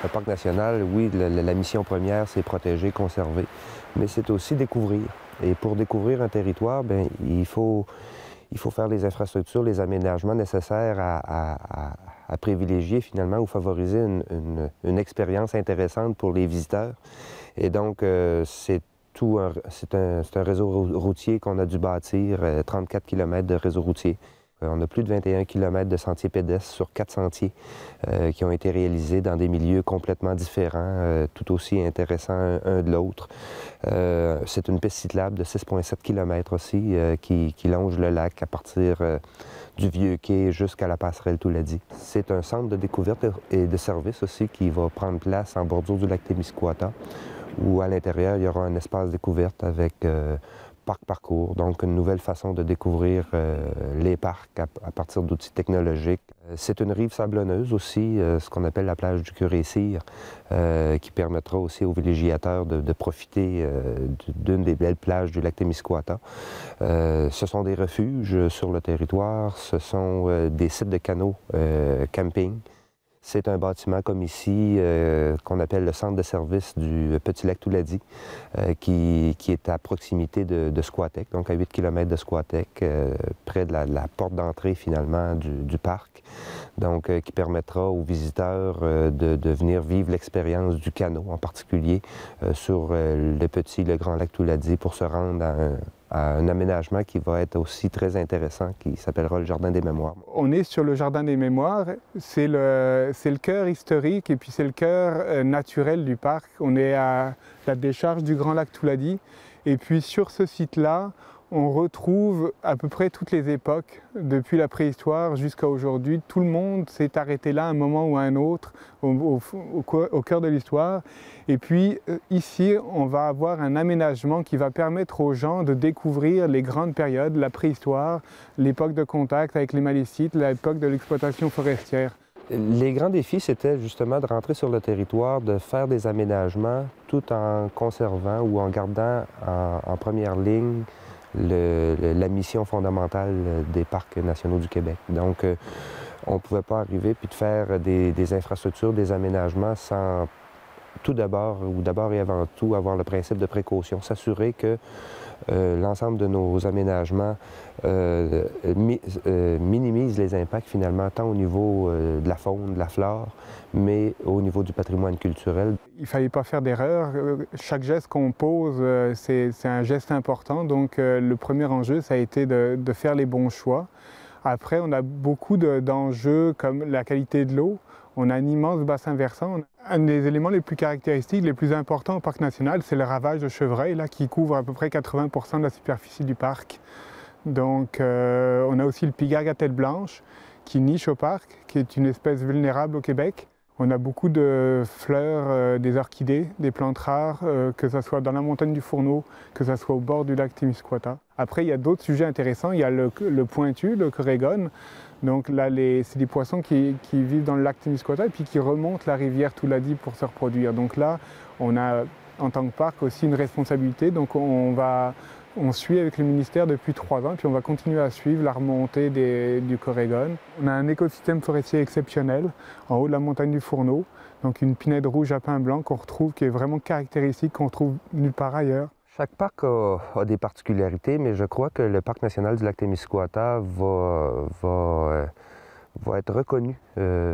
Un parc national, oui, la mission première, c'est protéger, conserver, mais c'est aussi découvrir. Et pour découvrir un territoire, bien, il faut faire les infrastructures, les aménagements nécessaires à privilégier finalement ou favoriser une expérience intéressante pour les visiteurs. Et donc, c'est un réseau routier qu'on a dû bâtir, 34 km de réseau routier. On a plus de 21 km de sentiers pédestres sur 4 sentiers qui ont été réalisés dans des milieux complètement différents, tout aussi intéressants un de l'autre. C'est une piste cyclable de 6,7 km aussi qui longe le lac à partir du Vieux-Quai jusqu'à la passerelle Touladi. C'est un centre de découverte et de service aussi qui va prendre place en bordure du lac Témiscouata, où à l'intérieur, il y aura un espace découverte avec parc-parcours, donc une nouvelle façon de découvrir les parcs à partir d'outils technologiques. C'est une rive sablonneuse aussi, ce qu'on appelle la plage du Curé-Sire, qui permettra aussi aux villégiateurs de profiter d'une des belles plages du lac Témiscouata. Ce sont des refuges sur le territoire, ce sont des sites de canaux camping. C'est un bâtiment comme ici, qu'on appelle le centre de service du Petit Lac Touladi, qui est à proximité de Squatec, donc à 8 km de Squatec, près de la porte d'entrée finalement du parc. Donc, qui permettra aux visiteurs de venir vivre l'expérience du canot, en particulier sur le Petit, le Grand Lac Touladi, pour se rendre à un aménagement qui va être aussi très intéressant, qui s'appellera le Jardin des Mémoires. On est sur le Jardin des Mémoires. C'est le cœur historique et puis c'est le cœur naturel du parc. On est à la décharge du Grand Lac Touladi. Et puis sur ce site-là, on retrouve à peu près toutes les époques, depuis la préhistoire jusqu'à aujourd'hui. Tout le monde s'est arrêté là à un moment ou à un autre, au cœur de l'histoire. Et puis ici, on va avoir un aménagement qui va permettre aux gens de découvrir les grandes périodes, la préhistoire, l'époque de contact avec les Malécites, l'époque de l'exploitation forestière. Les grands défis, c'était justement de rentrer sur le territoire, de faire des aménagements tout en conservant ou en gardant en première ligne la mission fondamentale des parcs nationaux du Québec. Donc, on ne pouvait pas arriver puis de faire des infrastructures, des aménagements sans tout d'abord, ou d'abord et avant tout, avoir le principe de précaution, s'assurer que l'ensemble de nos aménagements minimise les impacts finalement, tant au niveau de la faune, de la flore, mais au niveau du patrimoine culturel. Il ne fallait pas faire d'erreur. Chaque geste qu'on pose, c'est un geste important. Donc le premier enjeu, ça a été de faire les bons choix. Après, on a beaucoup d'enjeux comme la qualité de l'eau. On a un immense bassin versant. Un des éléments les plus caractéristiques, les plus importants au parc national, c'est le ravage de chevreuil, là, qui couvre à peu près 80% de la superficie du parc. Donc, on a aussi le pigargue à tête blanche, qui niche au parc, qui est une espèce vulnérable au Québec. On a beaucoup de fleurs, des orchidées, des plantes rares, que ce soit dans la montagne du Fourneau, que ce soit au bord du lac Témiscouata. Après, il y a d'autres sujets intéressants. Il y a le pointu, le corégone. Donc là, c'est des poissons qui vivent dans le lac Témiscouata et puis qui remontent la rivière Touladi pour se reproduire. Donc là, on a, en tant que parc, aussi une responsabilité. Donc on suit avec le ministère depuis 3 ans, puis on va continuer à suivre la remontée du corégone. On a un écosystème forestier exceptionnel en haut de la montagne du Fourneau, donc une pinède rouge à pin blanc qu'on retrouve, qui est vraiment caractéristique, qu'on retrouve nulle part ailleurs. Chaque parc a des particularités, mais je crois que le parc national du lac Témiscouata va être reconnu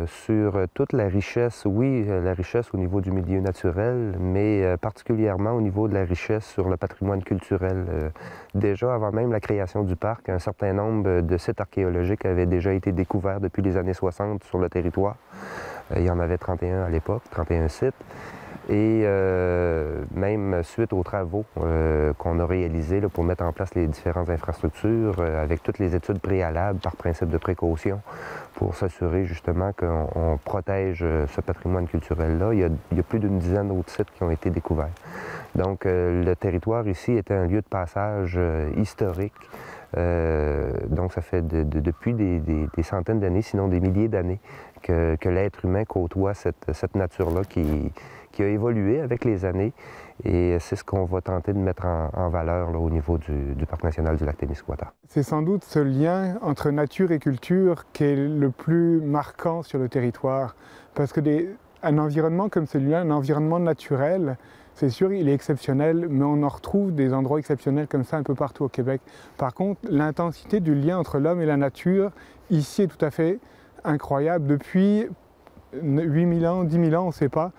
sur toute la richesse, oui, la richesse au niveau du milieu naturel, mais particulièrement au niveau de la richesse sur le patrimoine culturel. Déjà, avant même la création du parc, un certain nombre de sites archéologiques avaient déjà été découverts depuis les années 60 sur le territoire. Il y en avait 31 à l'époque, 31 sites. Et même suite aux travaux qu'on a réalisés là, pour mettre en place les différentes infrastructures, avec toutes les études préalables par principe de précaution, pour s'assurer justement qu'on protège ce patrimoine culturel-là. Il y a plus d'une dizaine d'autres sites qui ont été découverts. Donc le territoire ici est un lieu de passage historique. Donc ça fait depuis des centaines d'années, sinon des milliers d'années, que l'être humain côtoie cette nature-là qui a évolué avec les années. Et c'est ce qu'on va tenter de mettre en valeur là, au niveau du Parc national du lac Témiscouata. C'est sans doute ce lien entre nature et culture qui est le plus marquant sur le territoire. Parce que Un environnement comme celui-là, un environnement naturel, c'est sûr, il est exceptionnel, mais on en retrouve des endroits exceptionnels comme ça un peu partout au Québec. Par contre, l'intensité du lien entre l'homme et la nature, ici, est tout à fait incroyable. Depuis 8000 ans, 10 000 ans, on ne sait pas,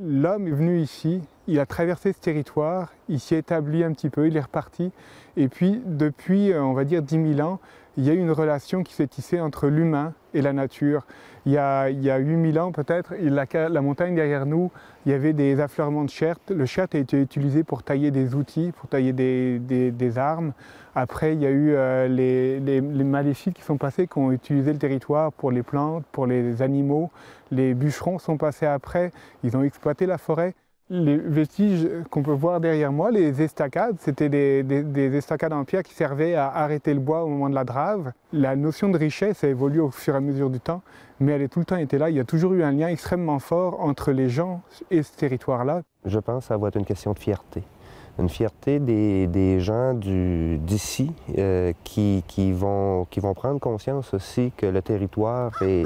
l'homme est venu ici, il a traversé ce territoire, il s'y est établi un petit peu, il est reparti. Et puis, depuis, on va dire, 10 000 ans, il y a eu une relation qui s'est tissée entre l'humain et la nature. Il y a 8000 ans peut-être, la montagne derrière nous, il y avait des affleurements de chert. Le chert a été utilisé pour tailler des outils, pour tailler des armes. Après, il y a eu les maléfiques qui sont passés, qui ont utilisé le territoire pour les plantes, pour les animaux. Les bûcherons sont passés après, ils ont exploité la forêt. Les vestiges qu'on peut voir derrière moi, les estacades, c'était des estacades en pierre qui servaient à arrêter le bois au moment de la drave. La notion de richesse a évolué au fur et à mesure du temps, mais elle a tout le temps été là. Il y a toujours eu un lien extrêmement fort entre les gens et ce territoire-là. Je pense que ça va être une question de fierté. Une fierté des gens d'ici qui vont prendre conscience aussi que le territoire est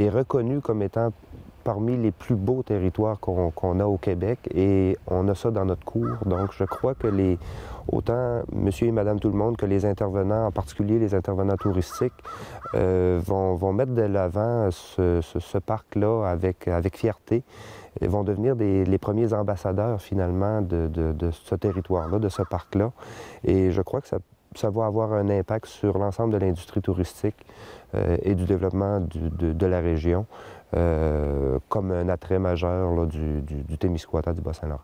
reconnu comme étant parmi les plus beaux territoires qu'on a au Québec, et on a ça dans notre cour. Donc je crois que autant monsieur et madame tout le monde que les intervenants, en particulier les intervenants touristiques, vont mettre de l'avant ce parc-là avec fierté, et vont devenir les premiers ambassadeurs finalement de ce territoire-là, de ce parc-là. Et je crois que ça va avoir un impact sur l'ensemble de l'industrie touristique et du développement de la région, comme un attrait majeur là, du Témiscouata, du Bas-Saint-Laurent.